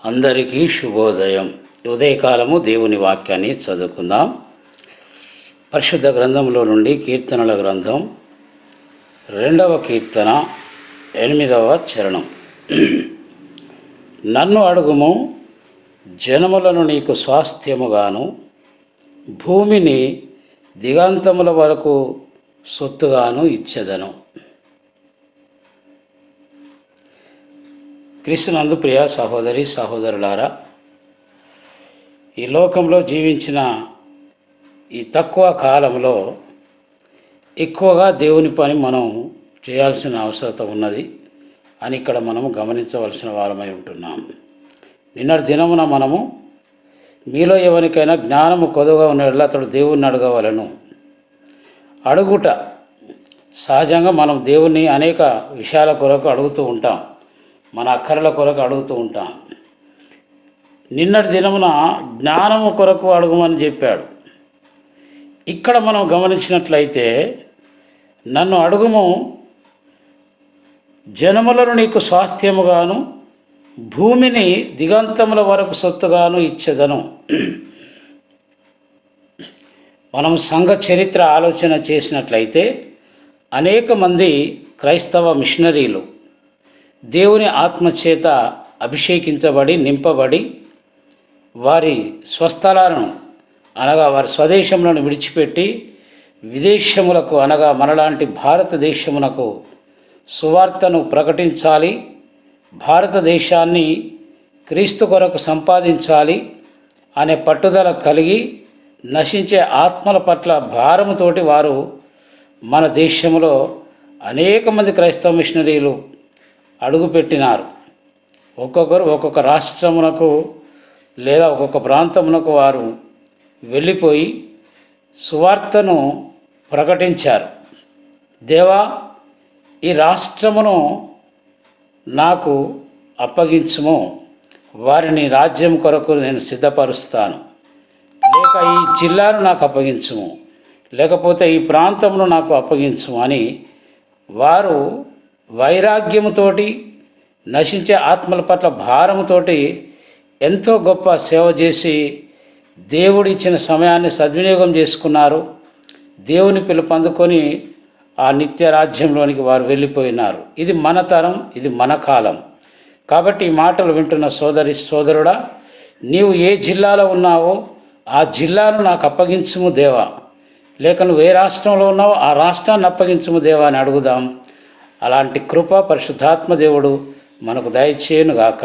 అందరికీ శుభోదయం. ఉదయకాలము దేవుని వాక్యాన్ని చదువుకుందాం. పరిశుద్ధ గ్రంథంలో నుండి కీర్తనల గ్రంథం 2వ కీర్తన 8వ చరణం. నన్ను అడుగుము, జనములను నీకు స్వాస్థ్యముగాను, భూమిని దిగంతముల వరకు సొత్తుగాను ఇచ్చెదను. క్రీస్తునందు ప్రియ సహోదరి సహోదరులారా, ఈ లోకంలో జీవించిన ఈ తక్కువ కాలంలో ఎక్కువగా దేవుని పని మనం చేయాల్సిన అవసరం ఉన్నది అని ఇక్కడ మనము గమనించవలసిన వారమై ఉంటున్నాం. నిన్నటి దినమున మనము మీలో ఎవరికైనా జ్ఞానము కొదువుగా ఉన్నట్లా అతడు దేవుణ్ణి అడగవలను. అడుగుట సహజంగా మనం దేవుణ్ణి అనేక విషయాల కొరకు అడుగుతూ ఉంటాం, మన అక్కరల కొరకు అడుగుతూ ఉంటాం. నిన్నటి దినమున జ్ఞానము కొరకు అడుగుమని చెప్పాడు. ఇక్కడ మనం గమనించినట్లయితే, నన్ను అడుగుము, జనములను నీకు స్వాస్థ్యముగాను, భూమిని దిగంతముల వరకు సొత్తుగాను ఇచ్చెదను. మనం సంఘ చరిత్ర ఆలోచన చేసినట్లయితే అనేక మంది క్రైస్తవ మిషనరీలు దేవుని ఆత్మచేత అభిషేకించబడి నింపబడి వారి స్వస్థలాలను అనగా వారి స్వదేశములను విడిచిపెట్టి విదేశములకు అనగా మనలాంటి భారతదేశమునకు సువార్తను ప్రకటించాలి, భారతదేశాన్ని క్రీస్తు కొరకు సంపాదించాలి అనే పట్టుదల కలిగి నశించే ఆత్మల పట్ల భారముతోటి వారు మన దేశంలో అనేక మంది క్రైస్తవ మిషనరీలు అడుగుపెట్టినారు. ఒక్కొక్కరు ఒక్కొక్క రాష్ట్రమునకు లేదా ఒక్కొక్క ప్రాంతమునకు వారు వెళ్ళిపోయి సువార్తను ప్రకటించారు. దేవా, ఈ రాష్ట్రమును నాకు అప్పగించుము, వారిని రాజ్యం కొరకు నేను సిద్ధపరుస్తాను, లేక ఈ జిల్లాను నాకు అప్పగించుము, లేకపోతే ఈ ప్రాంతమును నాకు అప్పగించుము అని వారు వైరాగ్యముతోటి నశించే ఆత్మల పట్ల భారముతోటి ఎంతో గొప్ప సేవ చేసి దేవుడిచ్చిన సమయాన్ని సద్వినియోగం చేసుకున్నారు. దేవుని పిలుపు అందుకొని ఆ నిత్య రాజ్యంలోనికి వారు వెళ్ళిపోయినారు. ఇది మన తరం, ఇది మన కాలం. కాబట్టి ఈ మాటలు వింటున్న సోదరి సోదరుడా, నీవు ఏ జిల్లాలో ఉన్నావో ఆ జిల్లాను నాకు అప్పగించుము దేవా, లేక నువ్వు ఏ రాష్ట్రంలో ఉన్నావో ఆ రాష్ట్రాన్ని అప్పగించుము దేవా అని అడుగుదాం. అలాంటి కృప పరిశుద్ధాత్మ దేవుడు మనకు దయచేయునుగాక.